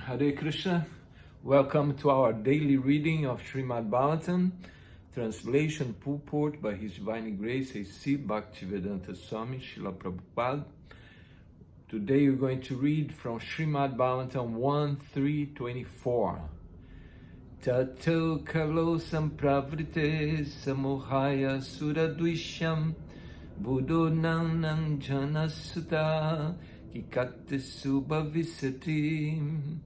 Hare Krishna. Welcome to our daily reading of Shrimad Bhagavatam, translation Purport by His Divine Grace A.C. Bhaktivedanta Swami Srila Prabhupada. Today we're going to read from Shrimad Bhagavatam 1.3.24. Tato kalo sampravṛtte sammohāya sura-dviṣām buddho nāmnāñjana-sutaḥ kīkaṭeṣu bhaviṣyati.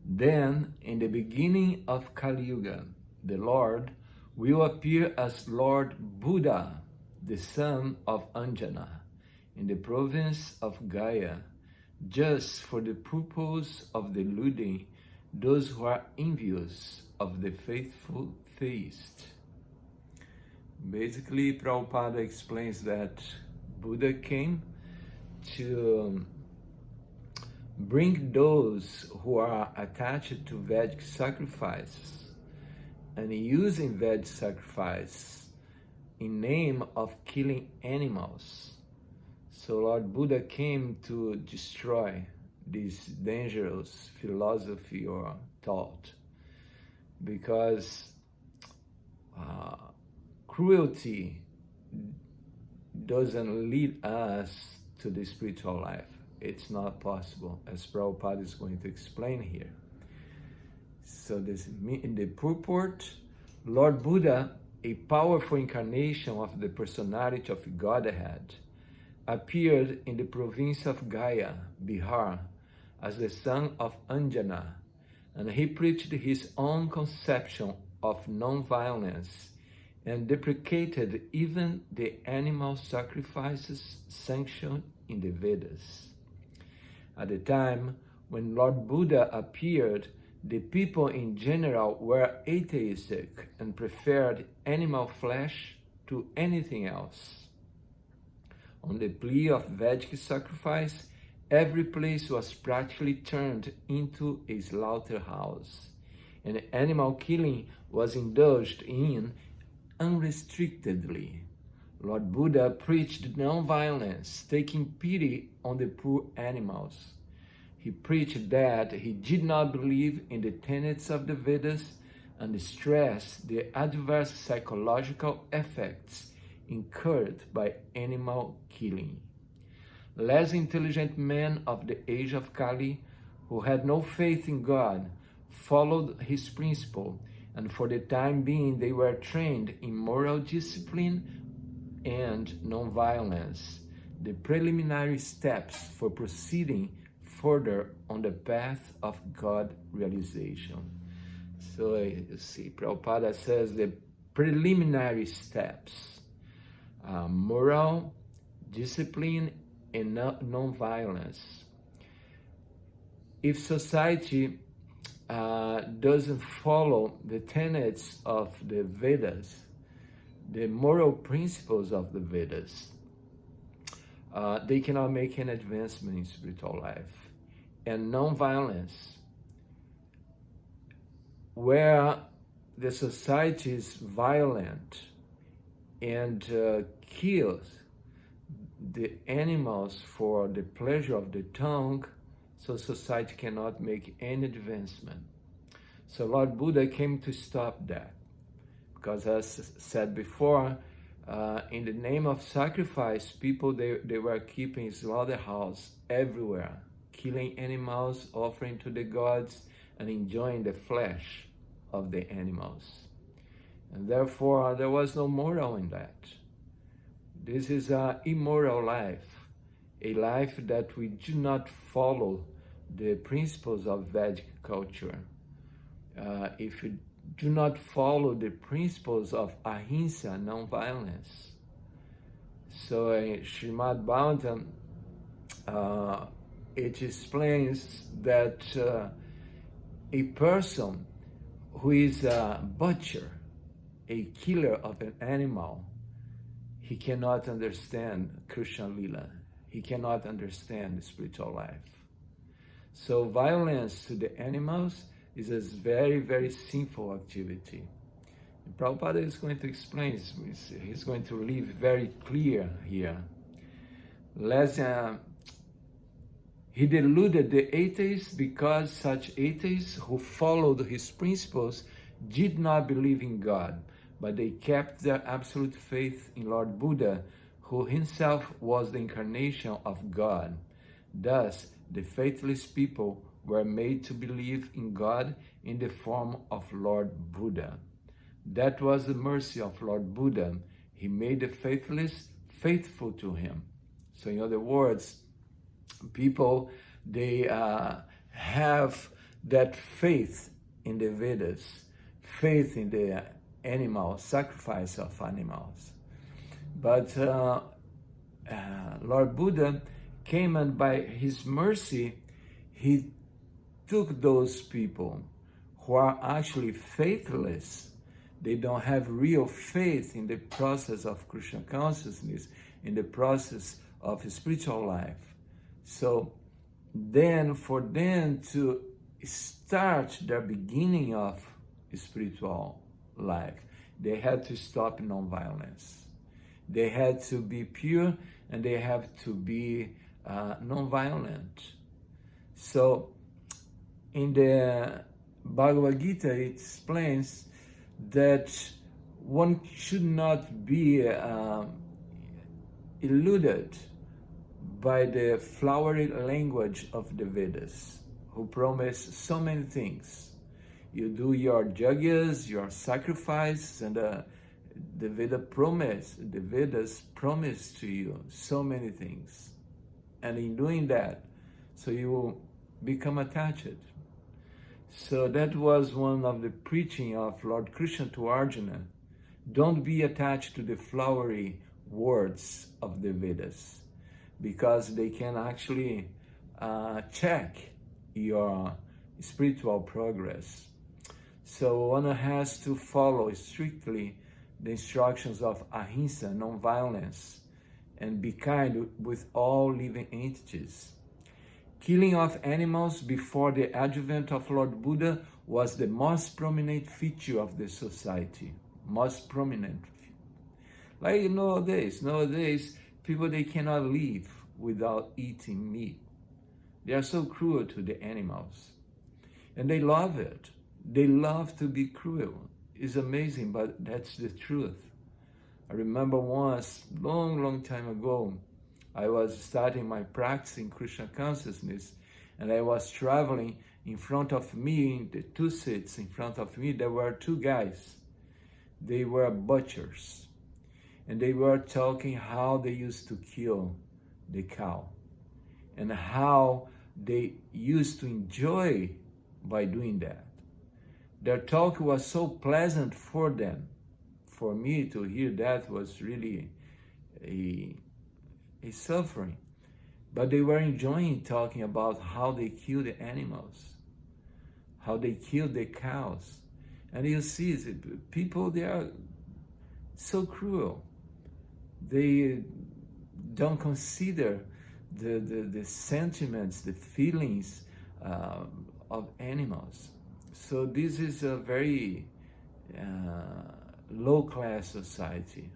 Then, in the beginning of Kali-yuga, the Lord will appear as Lord Buddha, the son of Añjanā, in the province of Gayā, just for the purpose of deluding those who are envious of the faithful theist. Basically, Prabhupada explains that Buddha came to bring those who are attached to Vedic sacrifice and using Vedic sacrifice in name of killing animals. So Lord Buddha came to destroy this dangerous philosophy or thought, because cruelty doesn't lead us to the spiritual life. It's not possible, as Prabhupada is going to explain here. So this, in the Purport, Lord Buddha, a powerful incarnation of the Personality of Godhead, appeared in the province of Gayā, Bihar, as the son of Añjanā, and he preached his own conception of nonviolence and deprecated even the animal sacrifices sanctioned in the Vedas. At the time when Lord Buddha appeared, the people in general were atheistic and preferred animal flesh to anything else. On the plea of Vedic sacrifice, every place was practically turned into a slaughterhouse, and animal killing was indulged in unrestrictedly. Lord Buddha preached non-violence, taking pity on the poor animals. He preached that he did not believe in the tenets of the Vedas and stressed the adverse psychological effects incurred by animal killing. Less intelligent men of the age of Kali, who had no faith in God, followed his principle, and for the time being they were trained in moral discipline and non-violence, the preliminary steps for proceeding further on the path of God realization. So you see, Prabhupada says the preliminary steps, moral, discipline, and non-violence. If society doesn't follow the tenets of the Vedas, the moral principles of the Vedas, they cannot make an advancement in spiritual life. And non-violence, where the society is violent and kills the animals for the pleasure of the tongue, so society cannot make any advancement. So Lord Buddha came to stop that. Because as said before, in the name of sacrifice, people, they were keeping slaughterhouse everywhere, killing animals, offering to the gods, and enjoying the flesh of the animals. And therefore, there was no moral in that. This is an immoral life, a life that we do not follow the principles of Vedic culture. If you do not follow the principles of ahimsa, non-violence. So in Shrimad Bhagavatam, it explains that a person who is a butcher, a killer of an animal, he cannot understand Krishna Lila. He cannot understand the spiritual life. So violence to the animals is a very, very sinful activity. And Prabhupada is going to explain, he's going to leave very clear here. Less He deluded the atheists because such atheists who followed his principles did not believe in God, but they kept their absolute faith in Lord Buddha, who himself was the incarnation of God. Thus, the faithless people were made to believe in God in the form of Lord Buddha. That was the mercy of Lord Buddha. He made the faithless faithful to him. So in other words, people, they have that faith in the Vedas, faith in the animal, sacrifice of animals. But Lord Buddha came, and by his mercy, he took those people who are actually faithless. They don't have real faith in the process of Krishna consciousness, in the process of spiritual life. So then for them to start their beginning of spiritual life, they had to stop nonviolence. They had to be pure, and they have to be nonviolent. So in the Bhagavad Gita, it explains that one should not be eluded by the flowery language of the Vedas, who promise so many things. You do your yajnas, your sacrifice, and the Vedas promise to you so many things. And in doing that, so you will become attached. So that was one of the preaching of Lord Krishna to Añjanā. Don't be attached to the flowery words of the Vedas, because they can actually check your spiritual progress. So one has to follow strictly the instructions of ahimsa, non-violence, and be kind with all living entities. Killing of animals before the advent of Lord Buddha was the most prominent feature of the society. Most prominent. Like nowadays, people, they cannot live without eating meat. They are so cruel to the animals. And they love it. They love to be cruel. It's amazing, but that's the truth. I remember once, long time ago, I was starting my practice in Krishna consciousness, and I was traveling. In front of me, in the two seats in front of me, there were two guys. They were butchers, and they were talking how they used to kill the cow, and how they used to enjoy by doing that. Their talk was so pleasant for them. For me to hear that was really a suffering. But they were enjoying talking about how they kill the animals, how they kill the cows. And you see, people, they are so cruel. They don't consider the sentiments, the feelings of animals. So this is a very low-class society.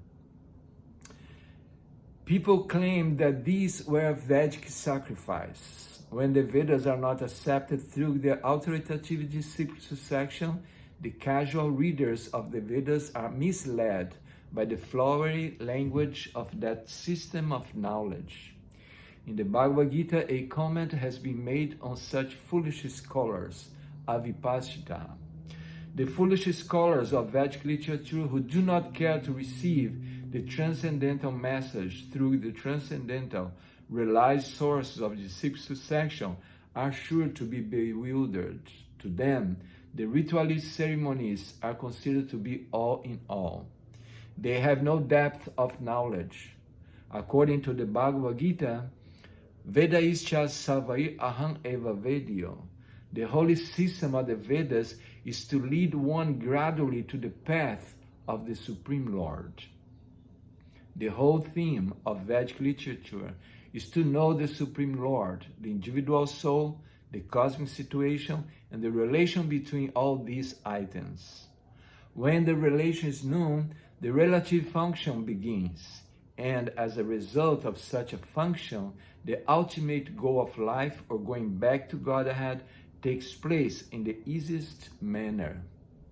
People claim that these were Vedic sacrifice. When the Vedas are not accepted through their authoritative discipleship section, the casual readers of the Vedas are misled by the flowery language of that system of knowledge. In the Bhagavad Gita, a comment has been made on such foolish scholars, avipasita. The foolish scholars of Vedic literature who do not care to receive the transcendental message through the transcendental, realized sources of the discipleship section are sure to be bewildered. To them, the ritualist ceremonies are considered to be all in all. They have no depth of knowledge. According to the Bhagavad Gita, Vedaischa savai aham eva vedio. The holy system of the Vedas is to lead one gradually to the path of the Supreme Lord. The whole theme of Vedic literature is to know the Supreme Lord, the individual soul, the cosmic situation, and the relation between all these items. When the relation is known, the relative function begins. and as a result of such a function, the ultimate goal of life, or going back to Godhead, takes place in the easiest manner.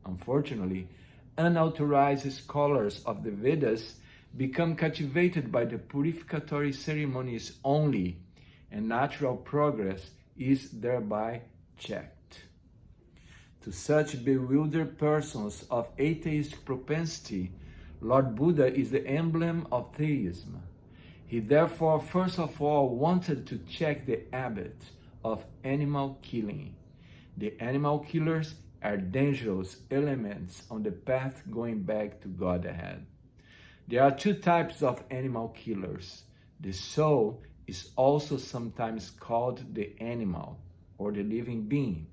Unfortunately, unauthorized scholars of the Vedas become captivated by the purificatory ceremonies only, and natural progress is thereby checked. To such bewildered persons of atheistic propensity, Lord Buddha is the emblem of theism. He therefore first of all wanted to check the habit of animal killing. The animal killers are dangerous elements on the path going back to Godhead. There are two types of animal killers. The soul is also sometimes called the animal, or the living being.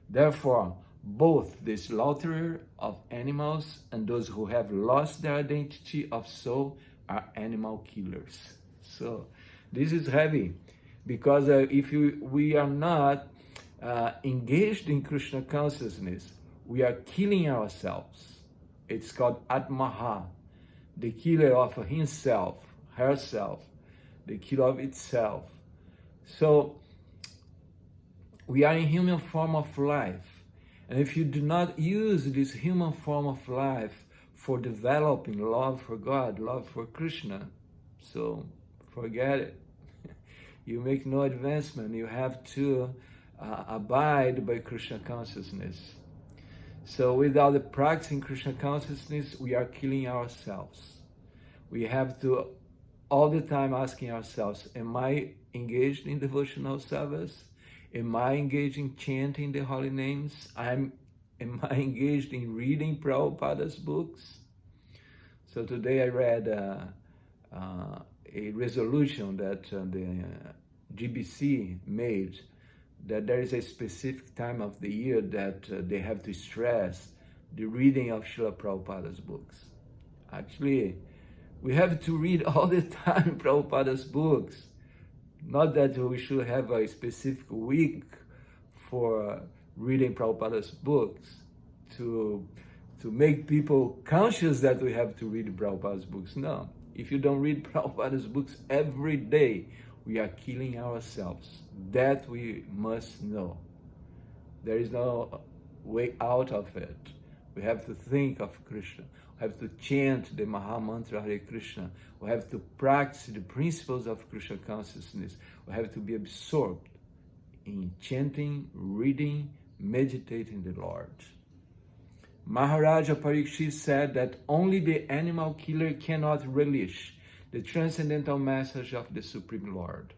Therefore, both the slaughterer of animals and those who have lost their identity of soul are animal killers. So this is heavy, because if we are not engaged in Krishna consciousness, we are killing ourselves. It's called Atmaha, the killer of himself, herself, the killer of itself. So we are in human form of life. And if you do not use this human form of life for developing love for God, love for Krishna, so forget it. You make no advancement. You have to abide by Krishna consciousness. So without the practicing Krishna consciousness, we are killing ourselves. We have to all the time asking ourselves, am I engaged in devotional service? Am I engaged in chanting the holy names? Am I engaged in reading Prabhupada's books? So today I read a resolution that the GBC made, that there is a specific time of the year that they have to stress the reading of Srila Prabhupada's books. Actually, we have to read all the time Prabhupada's books. Not that we should have a specific week for reading Prabhupada's books to make people conscious that we have to read Prabhupada's books. No. If you don't read Prabhupada's books every day, we are killing ourselves. That we must know. There is no way out of it. We have to think of Krishna. We have to chant the Maha Mantra Hare Krishna. We have to practice the principles of Krishna consciousness. We have to be absorbed in chanting, reading, meditating the Lord. Maharaja Parikshit said that only the animal killer cannot relish the transcendental message of the Supreme Lord.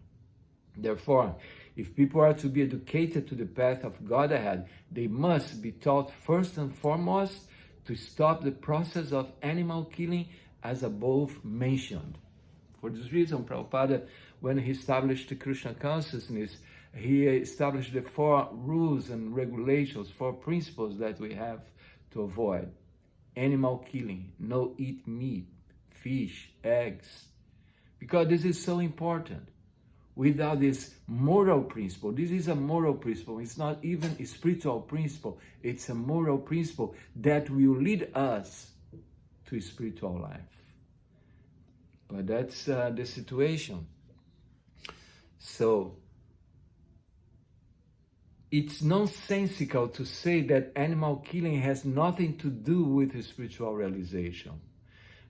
Therefore, if people are to be educated to the path of Godhead, they must be taught first and foremost to stop the process of animal killing as above mentioned. For this reason, Prabhupada, when he established the Krishna consciousness, he established the 4 rules and regulations, 4 principles that we have to avoid. Animal killing, no eat meat, fish, eggs, because this is so important. Without this moral principle, this is a moral principle, it's not even a spiritual principle, it's a moral principle that will lead us to spiritual life. But that's the situation. So, it's nonsensical to say that animal killing has nothing to do with spiritual realization.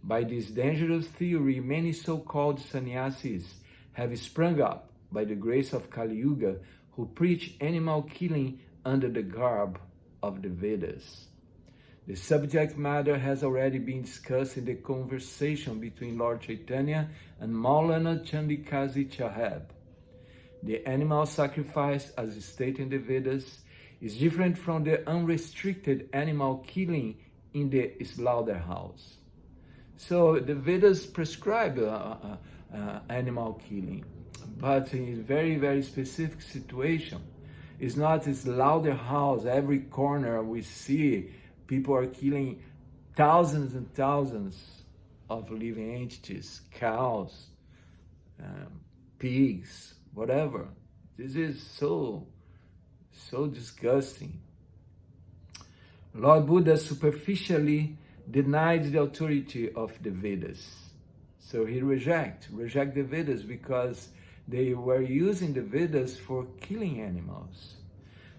By this dangerous theory, many so-called sannyasis have sprung up by the grace of Kali-yuga who preach animal killing under the garb of the Vedas. The subject matter has already been discussed in the conversation between Lord Chaitanya and Maulana Chandikazi Chahab. The animal sacrifice, as stated in the Vedas, is different from the unrestricted animal killing in the slaughterhouse. So the Vedas prescribe animal killing, but in a very, very specific situation. It's not a slaughterhouse. Every corner we see people are killing thousands and thousands of living entities, cows, pigs, whatever. This is so disgusting. Lord Buddha superficially denied the authority of the Vedas. So he reject the Vedas because they were using the Vedas for killing animals.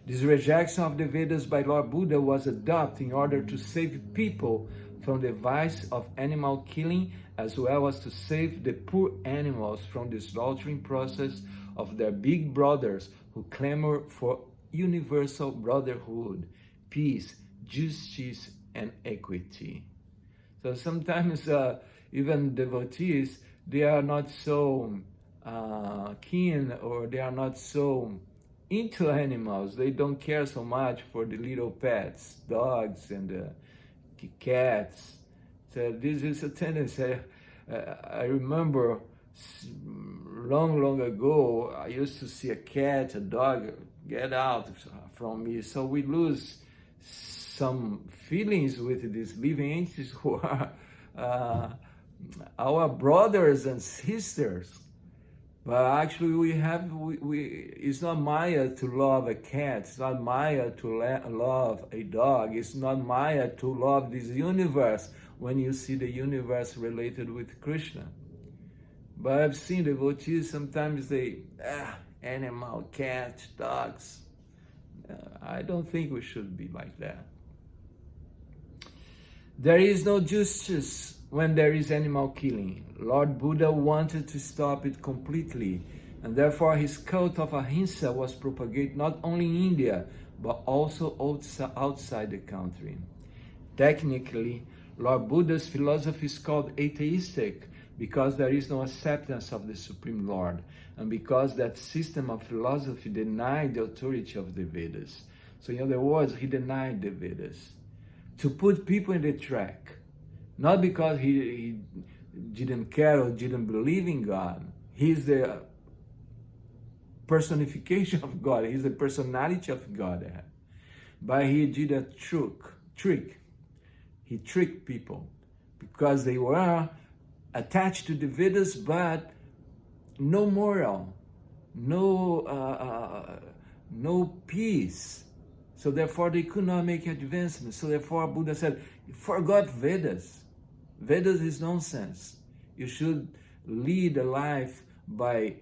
This rejection of the Vedas by Lord Buddha was adopted in order to save people from the vice of animal killing, as well as to save the poor animals from the slaughtering process of their big brothers who clamor for universal brotherhood, peace, justice, and equity. So sometimes even devotees, they are not so keen, or they are not so into animals. They don't care so much for the little pets, dogs and cats. So this is a tendency. I remember long ago, I used to see a cat, a dog, get out from me. So we lose some feelings with these living entities who are our brothers and sisters. But actually it's not Maya to love a cat, it's not Maya to love a dog, it's not Maya to love this universe when you see the universe related with Krishna. But I've seen devotees, sometimes they, animal, cat, dogs. I don't think we should be like that. There is no justice when there is animal killing. Lord Buddha wanted to stop it completely, and therefore his cult of ahimsa was propagated not only in India, but also outside the country. Technically, Lord Buddha's philosophy is called atheistic because there is no acceptance of the Supreme Lord, and because that system of philosophy denied the authority of the Vedas. So in other words, he denied the Vedas to put people in the track. Not because he didn't care or didn't believe in God. He's the personification of God. He's the personality of Godhead. But he did a trick. He tricked people because they were attached to the Vedas, but no moral, no peace. So therefore they could not make advancement. So therefore Buddha said, forgot Vedas. Vedas is nonsense. You should lead a life by